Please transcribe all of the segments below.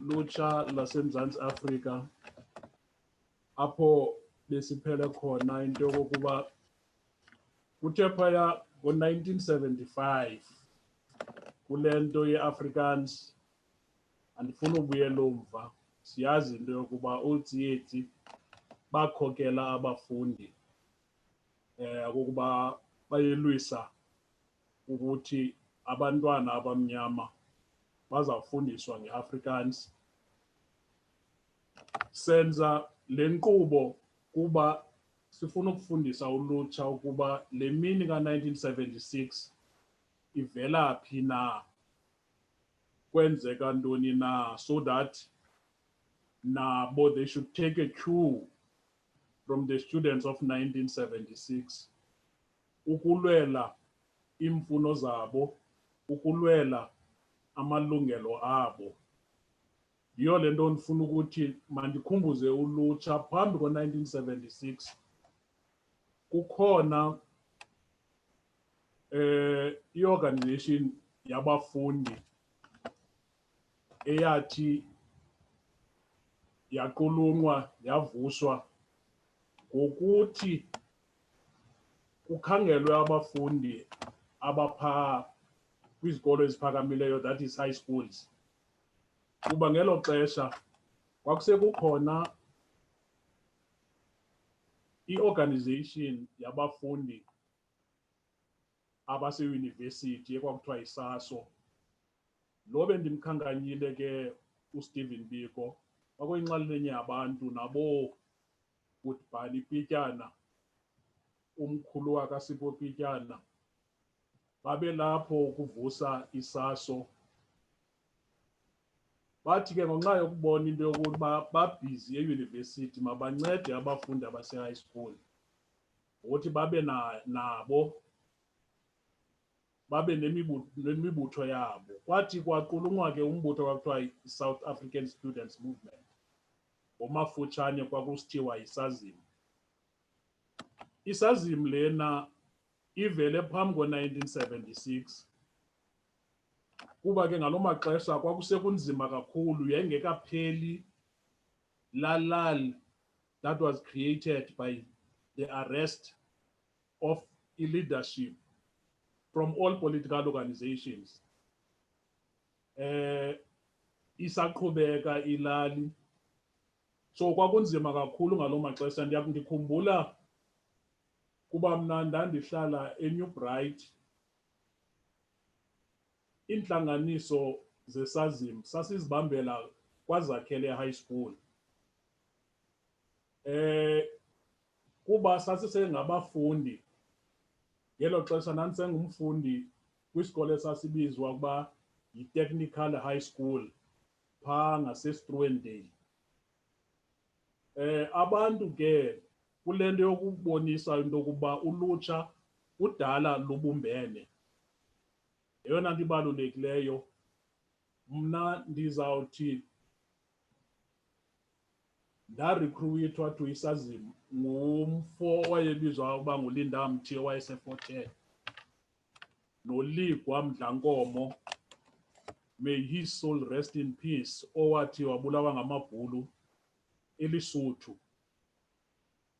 lutsha laseMzantsi Afrika apho besiphele khona into yokokuba kuthe phaya ngo-1975 kule nto ye-Afrikaans. Andifuna ubuyela umva, siyazi into yokuba ootiyeti bakhokela abafundi okokuba bayelwisa ukuthi abantwana abamnyama bazawufundiswa nge-Afrikaans. Senza le nkqubo kuba sifuna ukufundisa ulutsha ukuba le mini ka-1976 ivela phi na, kwenzeka ntoni na, so that nabo they should take a cue from the students of 1976 ukulwela iimfuno zabo, ukulwela amalungelo abo. Yiyo le nto ndifuna ukuthi mandikhumbuze ulutsha phambi ko-1976 kukhona i-organization yabafundi eyathi yaqulunqwa yavuswa ngokuthi kukhangelwe abafundi abaphaa kwizikolo eziphakamileyo, that is high schools. Kuba ngelo xesha kwakusekukhona i-organization yabafundi abaseyunivesithi ekwakuthiwa yiSASO. Lo bendimkhankanyile ke uStephen Biko wakuyinxalenye yabantu nabo Goodbye Pityana, umkhulu wakaSipho Pityana, babe lapho ukuvusa iSASO. Bathi ke ngenxa yokubona into yokuba babhizi eyunivesithi mabancede abafundi abase-high school ukuthi babe nabo babe nemibutho yabo. Kwathi kwaqulunqwa ke umbutho kwakuthiwa yi-South African Students Movement, ngomafutshane kwakusithiwa yiSAZIM. ISAZIM lena ivele phambi ko-1976 kuba ke ngaloo maxesha kwakusekunzima kakhulu, yayingekapheli lalal that was created by the arrest of leadership from all political organizations. Isaqhubeka ilali, so kwakunzima kakhulu ngaloo maxesha. Ndikhumbula kuba mna ndandihlala eNew Bright, iintlanganiso zeSAZIM sasizibambela kwaZakhele High School. Kuba sasisengabafundi ngelo xesha, ndandisengumfundi kwisikolo esasibizwa ukuba yi-Technical High School phaa ngaseStruendale. Abantu ke kule nto yokubonisa into yokuba ulutsha kudala lubumbene, yeyona nto ibalulekileyo. Mna ndizawuthi ndarikhruithwa to iSAZIM ngumfo owayebizwa ukuba nguLindamthi owayese-Fort Hare, noLigwa Mdlankomo, may his soul rest in peace, owathi wabulawa ngamabhulu eLesotho.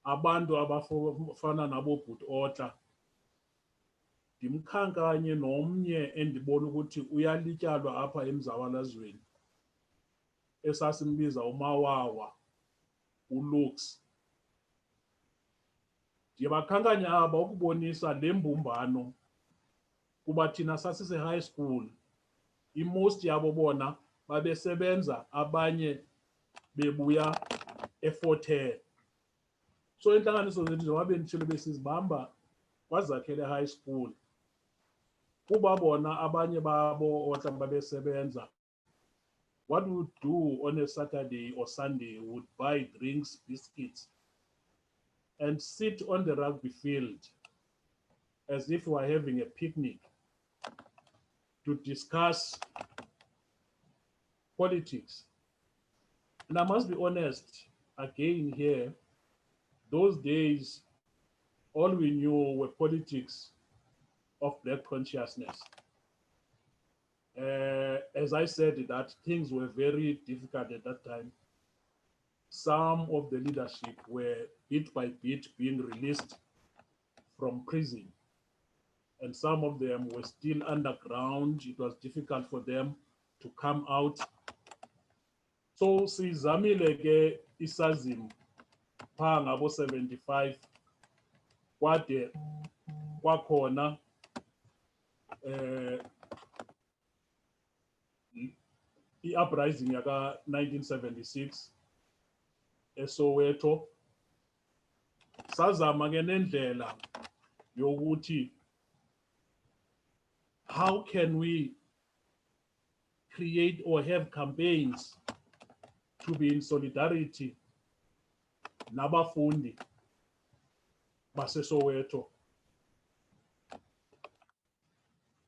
Abantu abafana nabobhuti Otla, ndimkhankanye nomnye endibona ukuthi uyalityalwa apha emzabalazweni esasimbiza uMawawa, uLux. Ndiyabakhankanya aba ukubonisa le mbumbano kuba thina sasise-high school, i-most yabo bona babesebenza, abanye bebuya eFort Hare. So intlanganiso zethu njengoba benditshilo besizibamba kwaZakhele High School kuba bona abanye babo Otla babesebenza. What we would do on a Saturday or Sunday, we would buy drinks, biscuits, and sit on the rugby field as if we were having a picnic to discuss politics. And I must be honest, again here, those days, all we knew were politics of black consciousness. As I said, that things were very difficult at that time. Some of the leadership were bit by bit being released from prison, and some of them were still underground. It was difficult for them to come out. So sizamile ke isazim pha ngabo 75 kwade kwakhona i-uprising yaka 1976 eSoweto. Sazama ke nendlela yokuthi how can we create or have campaigns to be in solidarity nabafundi baseSoweto.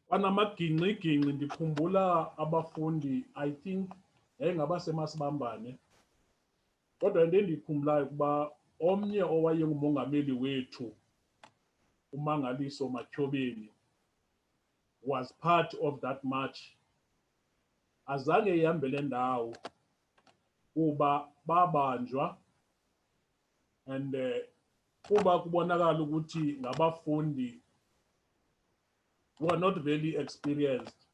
Banamagingxigingxi, ndikhumbula abafundi, I think yayingabaseMasibambane, kodwa into endiyikhumbulayo ukuba omnye owayengumongameli wethu, uMangaliso Matyhobeni, was part of that march. Azange ihambele ndawo kuba babanjwa, and kuba kubonakala ukuthi ngabafundi were not very experienced.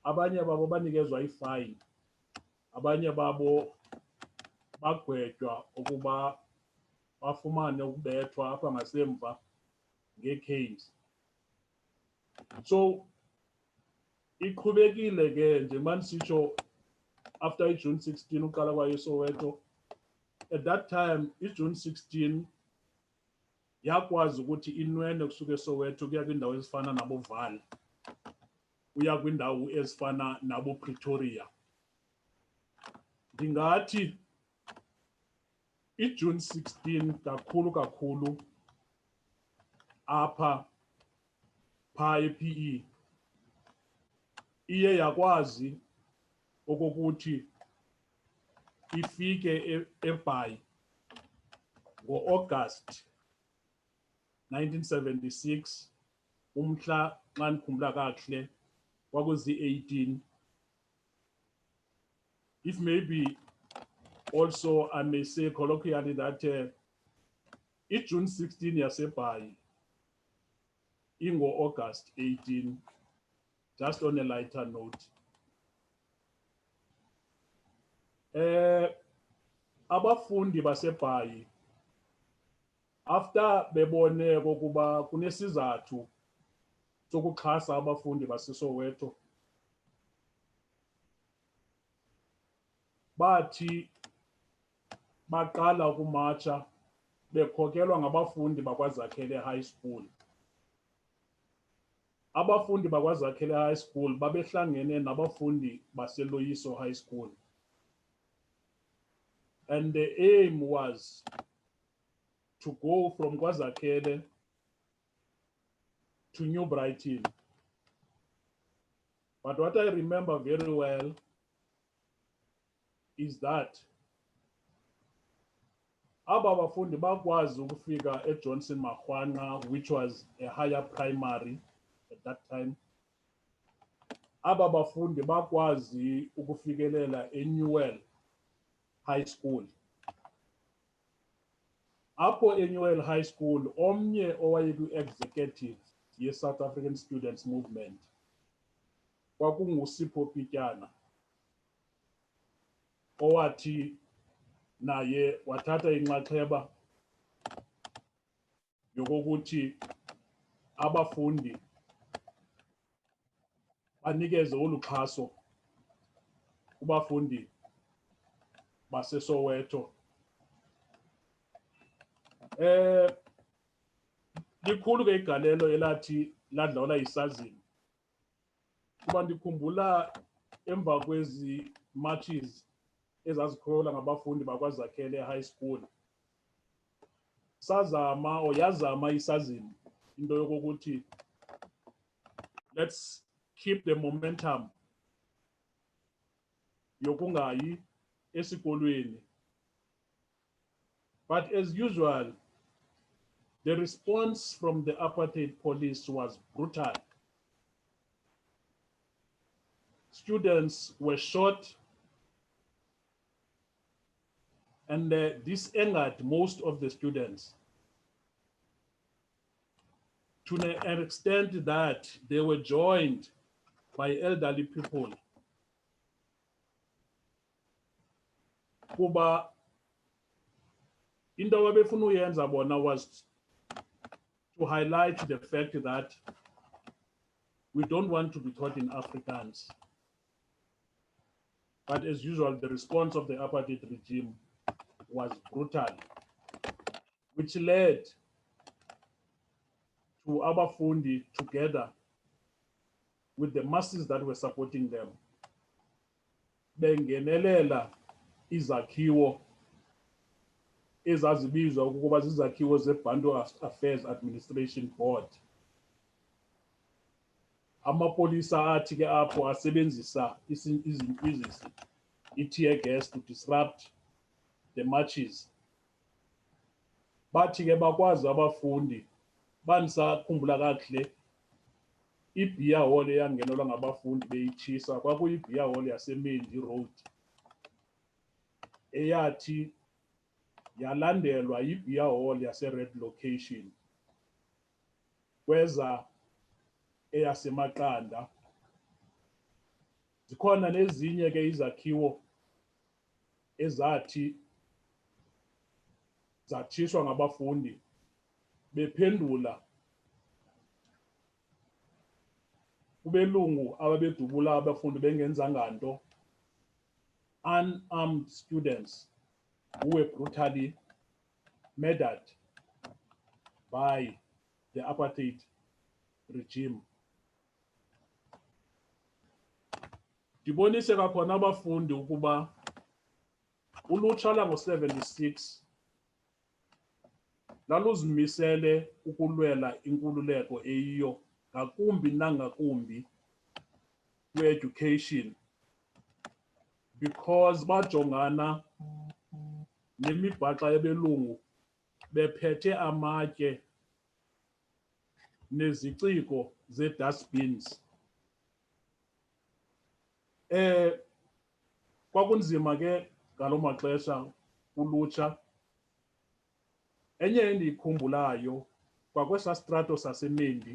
Abanye babo banikezwa ifine, abanye babo bagwetywa ukuba bafumane ukubethwa apha ngasemva ngeekheyizi. So iqhubekile ke njengoba ndisitsho after iJune 16 uqala kwayo eSoweto. At that time iJune 16 yakwazi ukuthi inwene kusuka eSoweto kuya kwiindawo ezifana naboVaal, uya kwiindawo ezifana naboPretoria. Ndingathi iJune 16 kakhulu apha pha ePE iye yakwazi okokuthi ifike eBhayi ngo-August 1976, umhla xa ndikhumbula kakuhle kwakuzi-18. If maybe also I may say colloquially that iJune 16 yaseBhayi ingo-August 18, just on a lighter note. Abafundi baseBhayi, after bebone kokuba kunesizathu sokuxhasa abafundi baseSoweto, bathi baqala ukumatsha bekhokelwa ngabafundi bakwaZakhele High School. Abafundi bakwaZakhele High School babehlangene nabafundi baseLoyiso High School, and the aim was to go from KwaZakhele to New Brighton. But what I remember very well is that aba bafundi bakwazi ukufika eJohnson Mahwana, which was a higher primary at that time. Aba bafundi bakwazi ukufikelela eNewell High School. Apho eNewell High School, omnye owayeku-executive ye-South African Students Movement kwakunguSipho Pityana, owathi naye wathatha inxaxheba yokokuthi abafundi banikeze olu xhaso kubafundi baseSoweto. Likhulu ke igalelo elathi ladlala isazini, kuba ndikhumbula emva kwezi marches ezazikhola ngabafundi bakwaZakhele High School, sazama or yazama isazini into yokokuthi let's keep the momentum yokungayi esikolweni. But as usual, the response from the apartheid police was brutal. students were shot, and this angered most of the students to an extent that they were joined by elderly people. Kuba into ababefuna uyenza bona was to highlight the fact that we don't want to be taught in Afrikaans. But as usual, the response of the apartheid regime was brutal, which led to abafundi together with the masses that were supporting them bengenelela izakhiwo ezazibizwa ukuba zizakhiwo ze-Bantu Affairs Administration Board. Amapolisa athi ke apho asebenzisa izinkwizisi, i-tear gas to disrupt the marches. Bathi ke bakwazi abafundi, bandisakhumbula kakuhle, i-beer hall eyangenelwa ngabafundi beyitshisa kwakuyi-beer hall yaseMendi Road, eyathi yalandelwa yi-beer hall yase-Red Location, kweza eyasemaqanda. Zikhona nezinye ke izakhiwo ezathi zatshiswa ngabafundi bephendula kubelungu ababedubula abafundi bengenzanga nto, unarmed students who were brutally murdered by the apartheid regime. Ndibonise kwakhona abafundi ukuba ulutsha lango-76 laluzimisele ukulwela inkululeko eyiyo, ngakumbi nangakumbi kwi-education, because bajongana nemibhaxa yabelungu bephethe amatye neziciko ze-dustbins. Kwakunzima ke ngaloo maxesha ulutsha. Enye endiyikhumbulayo kwakwesaa strato saseMendi,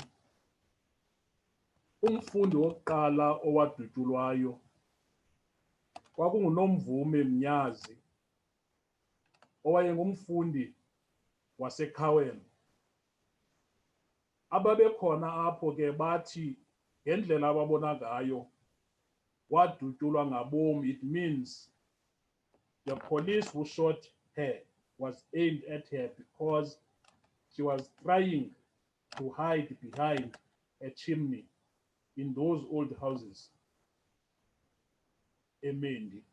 umfundi wokuqala owadutyulwayo kwakunguNomvume Mnyazi, owayengumfundi waseKhawela. Ababekhona apho ke bathi ngendlela ababona ngayo wadutyulwa ngabom, it means the police who shot her was aimed at her because she was trying to hide behind a chimney in those old houses eMendi.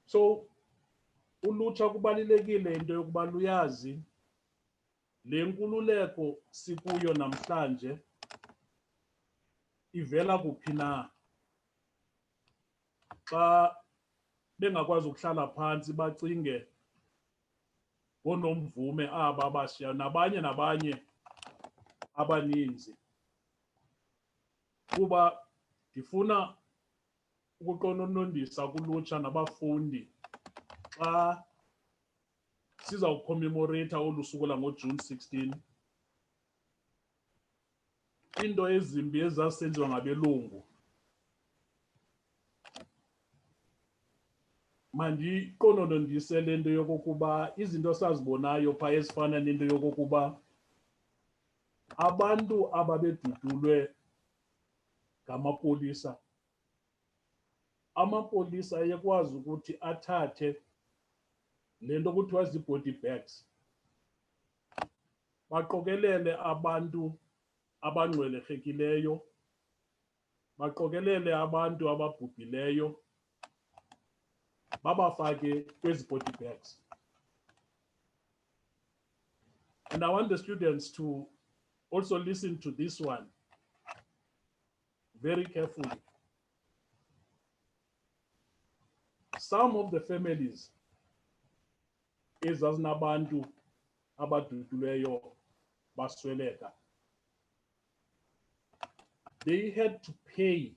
So ulutsha kubalulekile into yokuba luyazi le nkululeko sikuyo namhlanje ivela kuphi na. Xa bengakwazi ukuhlala phantsi bacinge ngoNomvume aba bashiya nabanye abaninzi, kuba ndifuna ukuqononondisa kulutsha nabafundi xa sizawucommemorate olu suku langoJune 16, into ezimbi ezasenziwa ngabelungu mandiqononondise le nto yokokuba izinto sazibonayo phaa ezifana nento yokokuba abantu ababedudulwe ngamapolisa, amapolisa ayekwazi ukuthi athathe le nto kuthiwa zii-body bags baqokelele abantu abangcwelekekileyo, baqokelele abantu ababhubhileyo, babafake kwezi body bags. And I want the students to also listen to this one very carefully. Some of the families ezazinabantu abadutyulweyo basweleka, they had to pay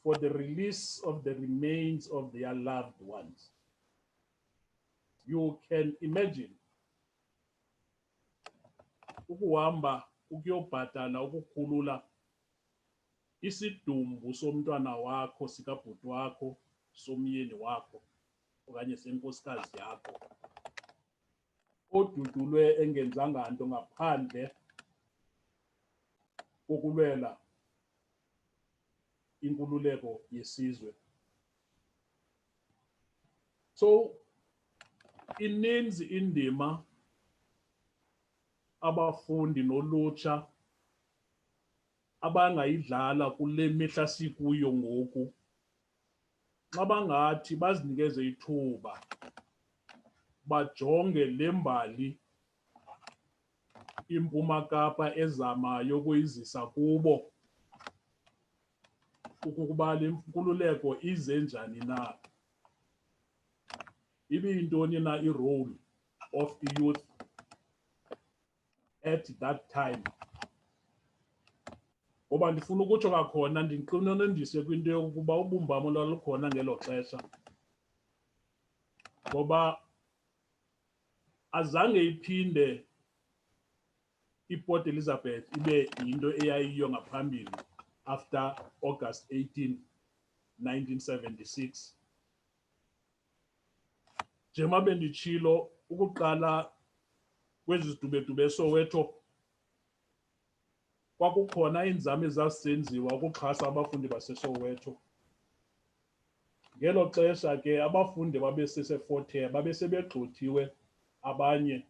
for the release of the remains of their loved ones. You can imagine ukuhamba ukuyobhatala ukukhulula isidumbu somntwana wakho, sikabhuti wakho, somyeni wakho okanye senkosikazi yakho odudulwe engenzanga nto ngaphandle kokulwela inkululeko yesizwe. So ininzi indima abafundi nolutsha abangayidlala kule mihla sikuyo ngoku xa bangathi bazinikeze ithuba bajonge le mbali iMpuma Kapa ezamayo ukuyizisa kubo ukuba le nkululeko ize njani na, ibiyintoni na i-role of the youth at that time. Ngoba ndifuna ukutsho kwakhona ndiqinonendise kwinto yokuba ubumbano lwalukhona ngelo xesha, ngoba azange iphinde iPort Elizabeth ibe yinto eyayiyo ngaphambili after August 18, 1976. Njengoba benditshilo ukuqala kwezi zidubedube eSoweto kwakukhona iinzame ezazisenziwa ukuxhasa abafundi baseSoweto. Ngelo xesha ke abafundi babeseseFort Hare babesebegxothiwe abanye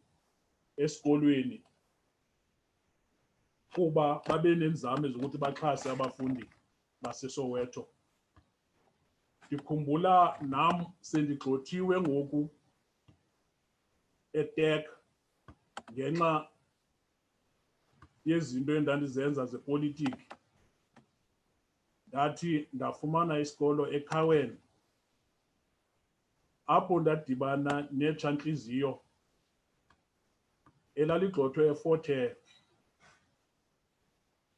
esikolweni kuba babe neenzame zokuthi baxhase abafundi baseSoweto. Ndikhumbula nam sendigxothiwe ngoku eTek ngenxa yezinto endandizenza zepolitiki. Ndathi ndafumana isikolo eKhawen apho ndadibana netshantliziyo elaligxothwe eFort Hare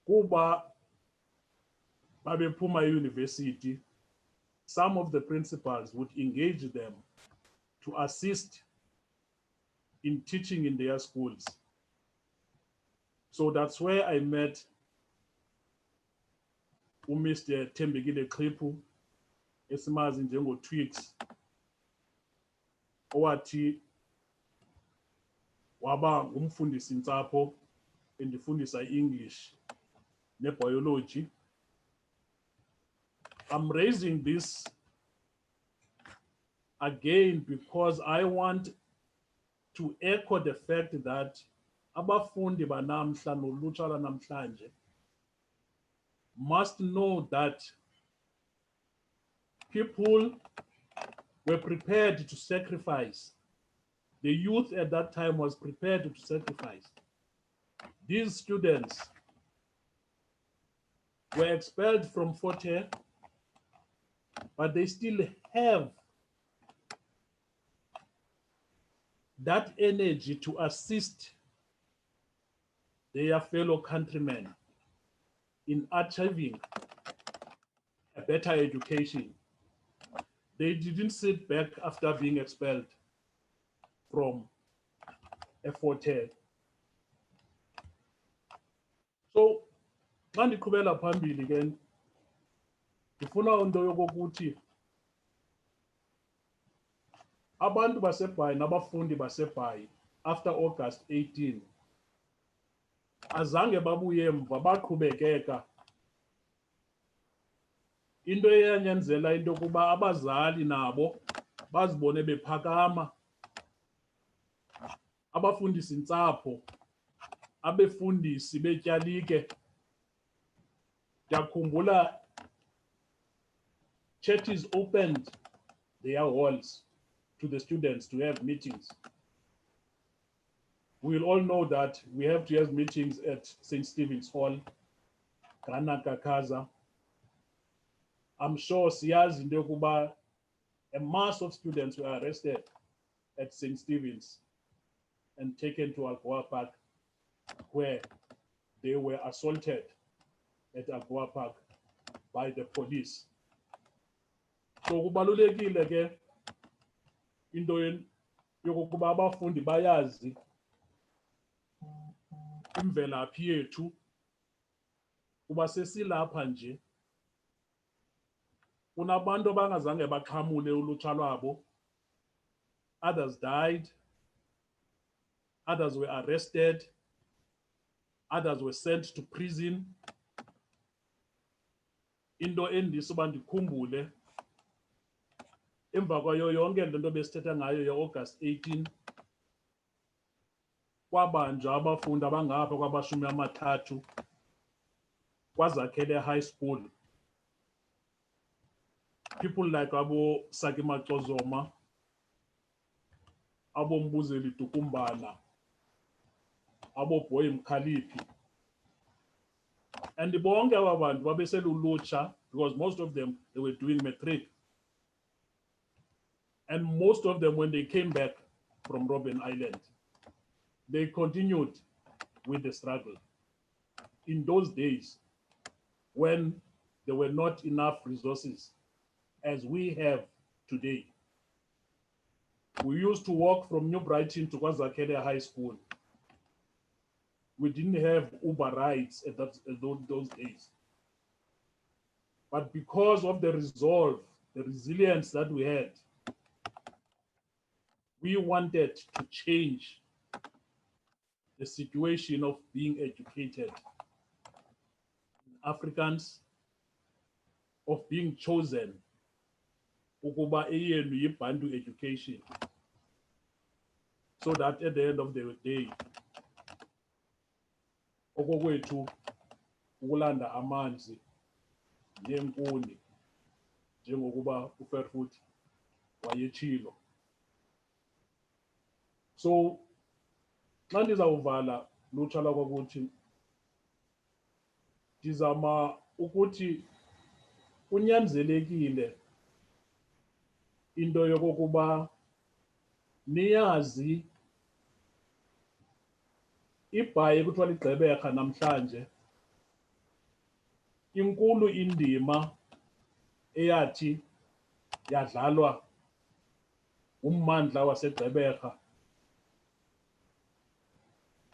kuba babephuma eyunivesithi. Some of the principals would engage them to assist in teaching in their schools. So that's where I met Mr. Thembekile Xhiphu, esimazi njengo-Twix, owathi waba ngumfundisi ntsapho endifundisa i-English ne-biology. I'm raising this again because I want to echo the fact that abafundi banamhla nolutsha lwanamhlanje must know that people were prepared to sacrifice. The youth at that time was prepared to sacrifice. These students were expelled from Fort Hare, but they still have that energy to assist their fellow countrymen in achieving a better education. They didn't sit back after being expelled from a Fort Hare. So, xa ndiqhubela phambili ke ndifuna into yokokuthi abantu baseBhayi nabafundi baseBhayi after August 18 azange babuye emva, baqhubekeka. Into eyanyanzela into yokuba abazali nabo bazibone bephakama, abafundisi ntsapho, abefundisi betyalike. Ndiyakhumbula churches opened their halls to the students to have meetings. We'll all know that we have to have meetings at St. Stephen's Hall, Ghana Kakaza. I'm sure siyazi into yokuba a mass of students were arrested at St. Stephen's and taken to Alcoa Park, where they were assaulted at Agua Park by the police. So kubalulekile ke into yokuba abafundi bayazi imvelaphi yethu kuba sesilapha nje. Kunabantu abangazange baxhamule ulutsha lwabo. Others died, others were arrested, others were sent to prison. Into endisa uba ndikhumbule emva kwayo yonke le nto besithetha ngayo ye-August 18 kwabanjwa abafundi abangapha kwaba-30 kwaZakhele High School. People like abo Saki Macozoma, abo Mbuzeli Tukumbala, abo Boy Mkhaliphi. And bonke aba bantu babeselulutsha because most of them, they were doing matric. And most of them, when they came back from Robben Island, they continued with the struggle. In those days, when there were not enough resources as we have today, we used to walk from New Brighton to KwaZakhele High School. We didn't have Uber rides at those days. But because of the resolve, the resilience that we had, we wanted to change the situation of being educated Africans, of being chosen ukuba eyenu yiBantu education, so that at the end of the day okokwethu ukulanda amanzi neenkuni njengokuba uFairfoot wayetshilo. So xa ndizawuvala lutsha lwakwakuthi ndizama ukuthi kunyanzelekile into yokokuba niyazi ibhayi ekuthiwa liGqeberha namhlanje inkulu indima eyathi yadlalwa ummandla waseGqeberha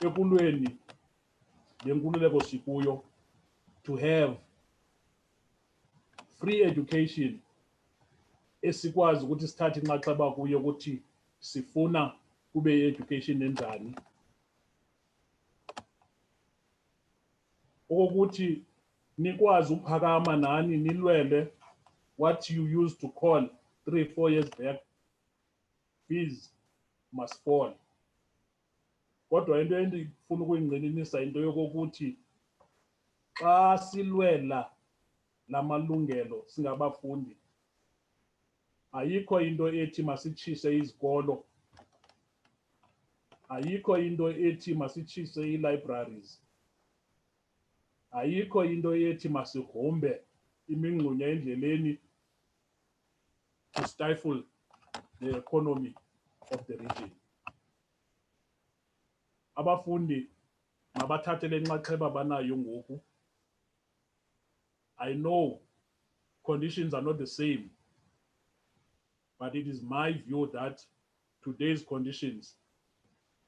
ekulweni lenkululeko sikuyo, to have free education esikwazi ukuthi sithathe inxaxheba kuyo ukuthi sifuna kube i-education enjani. Okokuthi nikwazi uphakama nani nilwele what you used to call 3-4 years back, fees must fall. Kodwa into endifuna ukuyingqinisa into yokokuthi xa silwela lamalungelo singabafundi, ayikho into ethi masitshise izikolo, ayikho into ethi masitshise ii-libraries, ayikho into ethi masigrumbe imingxunya endleleni to stifle the economy of the region. Abafundi mabathathe le nxaxheba banayo ngoku. I know conditions are not the same, but it is my view that today's conditions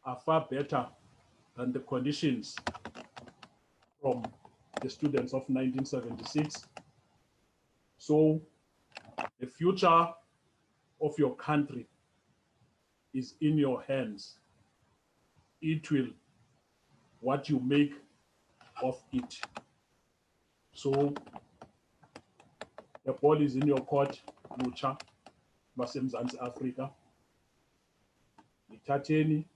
are far better than the conditions from the students of 1976. So the future of your country is in your hands. It will what you make of it. So the ball is in your court, lutsha lwaseMzantsi Afrika. Nithatheni,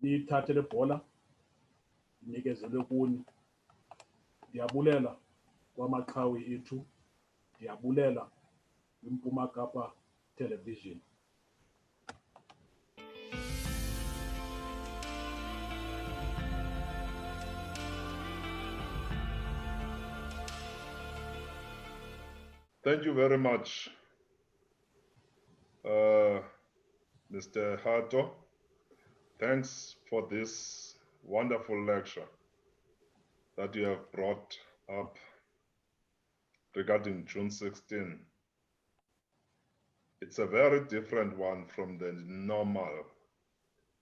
niyithathe le bhola, inikezelwe kuni. Ndiyabulela kwamaqhawe ethu, ndiyabulela kwiMpuma Kapa Television. Thank you very much, Mr. Hato. Thanks for this wonderful lecture. that you have brought up regarding June 16, it's a very different one from the normal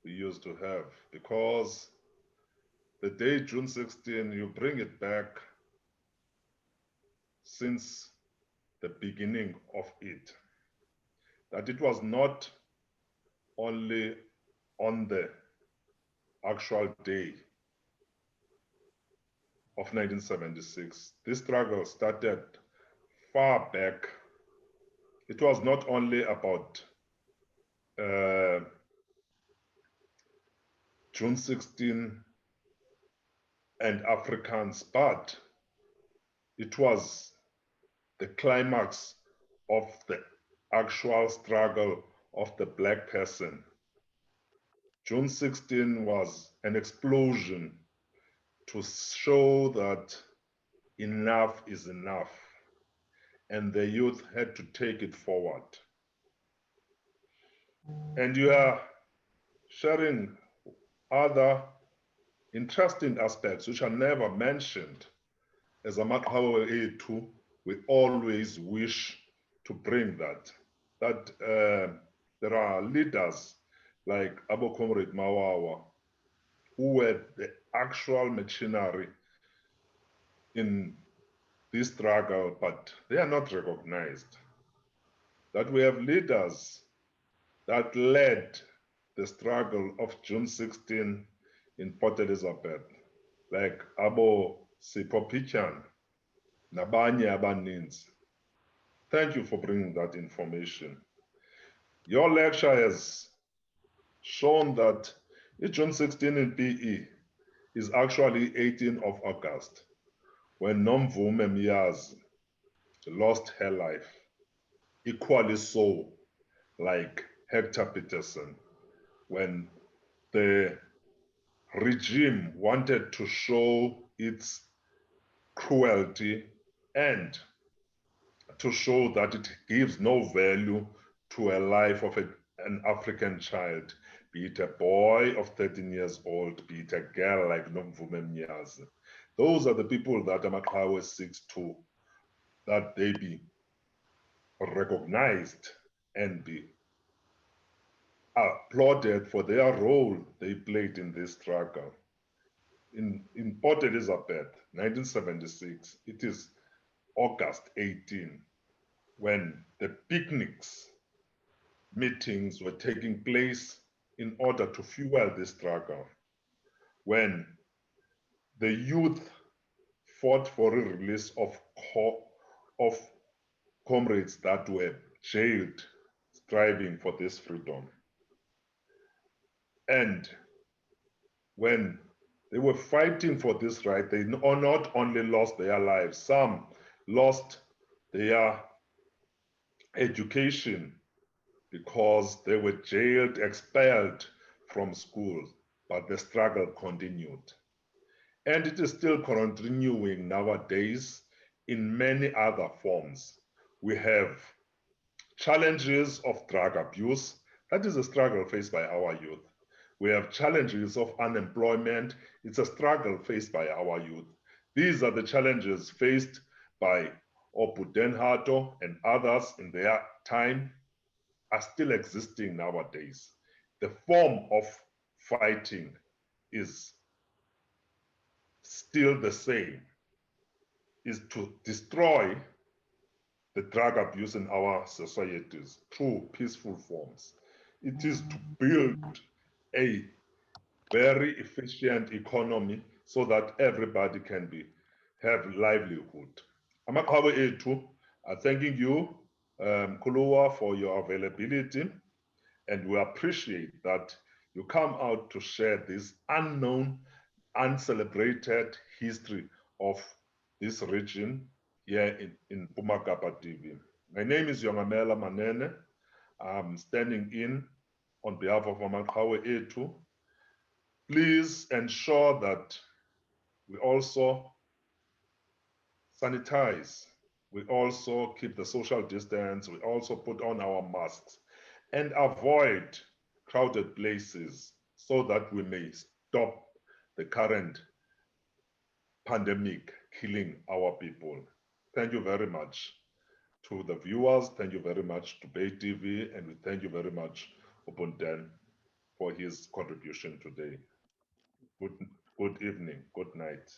we used to have, because the day June 16, you bring it back since the beginning of it, that it was not only on the actual day of 1976. This struggle started far back. It was not only about June 16 and Africans, but it was the climax of the actual struggle of the Black person. June 16 was an explosion to show that enough is enough, and the youth had to take it forward. And you are sharing other interesting aspects which are never mentioned. As a Maqhawe ethu, we always wish to bring that there are leaders like Abo Comrade Mawawa, who were the actual machinery in this struggle, but they are not recognized. That we have leaders that led the struggle of June 16 in Port Elizabeth, like Abo Sipho Pityana, nabanye abaninzi. Thank you for bringing that information. Your lecture has shown that June 16 in PE is actually 18th of August, when Nomvume Myazi lost her life. Equally so, like Hector Peterson, when the regime wanted to show its cruelty and to show that it gives no value to a life of an African child, be it a boy of 13 years old, be it a girl like Nomvume Myazi. Those are the people that Amaqhawe seeks to, that they be recognized and be applauded for their role they played in this struggle. In Port Elizabeth, 1976, it is August 18, when the picnics, meetings were taking place in order to fuel this struggle, when the youth fought for a release of comrades that were jailed striving for this freedom. And when they were fighting for this right, they not only lost their lives, some lost their education because they were jailed, expelled from school, but the struggle continued. And it is still continuing nowadays in many other forms. We have challenges of drug abuse. That is a struggle faced by our youth. We have challenges of unemployment. It's a struggle faced by our youth. These are the challenges faced by Opu Denhato and others in their time, are still existing nowadays. The form of fighting is still the same, is to destroy the drug abuse in our societies through peaceful forms. It is to build a very efficient economy so that everybody can have livelihood. Amaqhawe ethu are thanking you, Kuluwa, for your availability, and we appreciate that you come out to share this unknown, uncelebrated history of this region here in Pumakapa TV. My name is Yongamela Manene. I'm standing in on behalf of Amaqhawe ethu. Please ensure that we also sanitize, we also keep the social distance, we also put on our masks and avoid crowded places so that we may stop the current pandemic killing our people. Thank you very much to the viewers. Thank you very much to Bay TV, and we thank you very much Ubuntu for his contribution today. Good, good evening, good night.